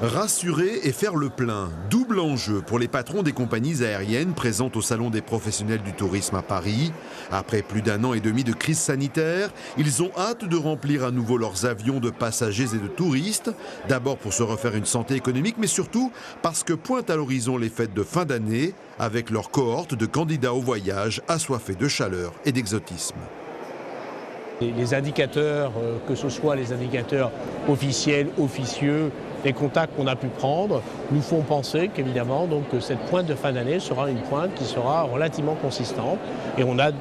Rassurer et faire le plein, double enjeu pour les patrons des compagnies aériennes présentes au Salon des professionnels du tourisme à Paris. Après plus d'1 an et demi de crise sanitaire, ils ont hâte de remplir à nouveau leurs avions de passagers et de touristes. D'abord pour se refaire une santé économique, mais surtout parce que pointent à l'horizon les fêtes de fin d'année avec leur cohorte de candidats au voyage assoiffés de chaleur et d'exotisme. Les indicateurs, que ce soit les indicateurs officiels, officieux, les contacts qu'on a pu prendre, nous font penser qu'évidemment cette pointe de fin d'année sera une pointe qui sera relativement consistante. Et on a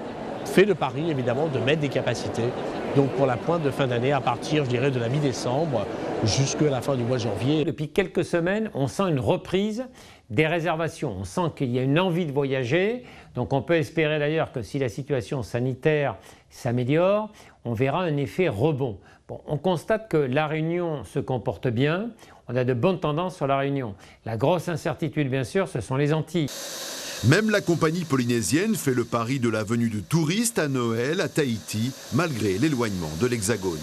fait le pari évidemment de mettre des capacités. Donc pour la pointe de fin d'année à partir, je dirais, de la mi-décembre jusqu'à la fin du mois de janvier. Depuis quelques semaines, on sent une reprise des réservations. On sent qu'il y a une envie de voyager. Donc on peut espérer d'ailleurs que si la situation sanitaire s'améliore, on verra un effet rebond. Bon, on constate que La Réunion se comporte bien. On a de bonnes tendances sur La Réunion. La grosse incertitude, bien sûr, ce sont les Antilles. Même la compagnie polynésienne fait le pari de la venue de touristes à Noël à Tahiti, malgré l'éloignement de l'Hexagone.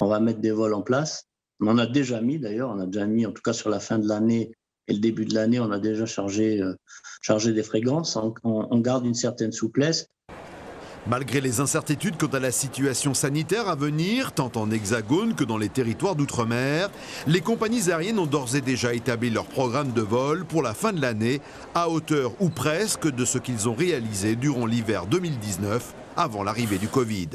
On va mettre des vols en place. On en a déjà mis d'ailleurs, en tout cas sur la fin de l'année et le début de l'année, on a déjà chargé des fréquences. On garde une certaine souplesse. Malgré les incertitudes quant à la situation sanitaire à venir, tant en Hexagone que dans les territoires d'outre-mer, les compagnies aériennes ont d'ores et déjà établi leur programme de vol pour la fin de l'année, à hauteur ou presque de ce qu'ils ont réalisé durant l'hiver 2019, avant l'arrivée du Covid.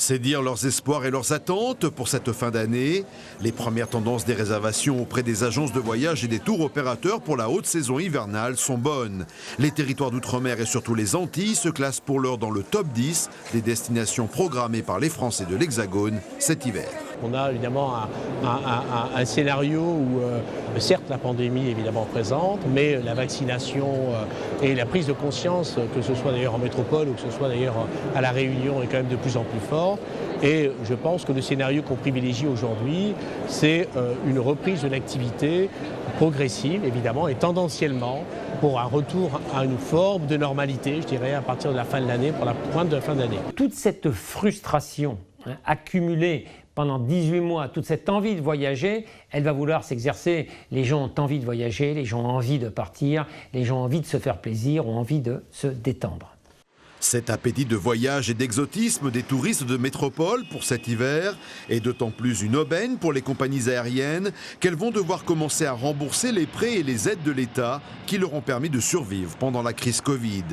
C'est dire leurs espoirs et leurs attentes pour cette fin d'année. Les premières tendances des réservations auprès des agences de voyage et des tours opérateurs pour la haute saison hivernale sont bonnes. Les territoires d'outre-mer et surtout les Antilles se classent pour l'heure dans le top 10 des destinations programmées par les Français de l'Hexagone cet hiver. On a évidemment un scénario où, certes, la pandémie est évidemment présente, mais la vaccination et la prise de conscience, que ce soit d'ailleurs en métropole ou que ce soit d'ailleurs à La Réunion, est quand même de plus en plus forte. Et je pense que le scénario qu'on privilégie aujourd'hui, c'est une reprise de l'activité progressive, évidemment, et tendanciellement, pour un retour à une forme de normalité, je dirais, à partir de la fin de l'année, pour la pointe de la fin d'année. Toute cette frustration accumulée pendant 18 mois, toute cette envie de voyager, elle va vouloir s'exercer. Les gens ont envie de voyager, les gens ont envie de partir, les gens ont envie de se faire plaisir, ont envie de se détendre. Cet appétit de voyage et d'exotisme des touristes de métropole pour cet hiver est d'autant plus une aubaine pour les compagnies aériennes qu'elles vont devoir commencer à rembourser les prêts et les aides de l'État qui leur ont permis de survivre pendant la crise Covid.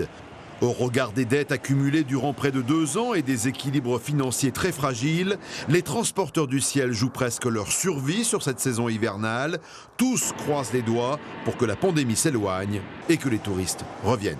Au regard des dettes accumulées durant près de 2 ans et des équilibres financiers très fragiles, les transporteurs du ciel jouent presque leur survie sur cette saison hivernale. Tous croisent les doigts pour que la pandémie s'éloigne et que les touristes reviennent.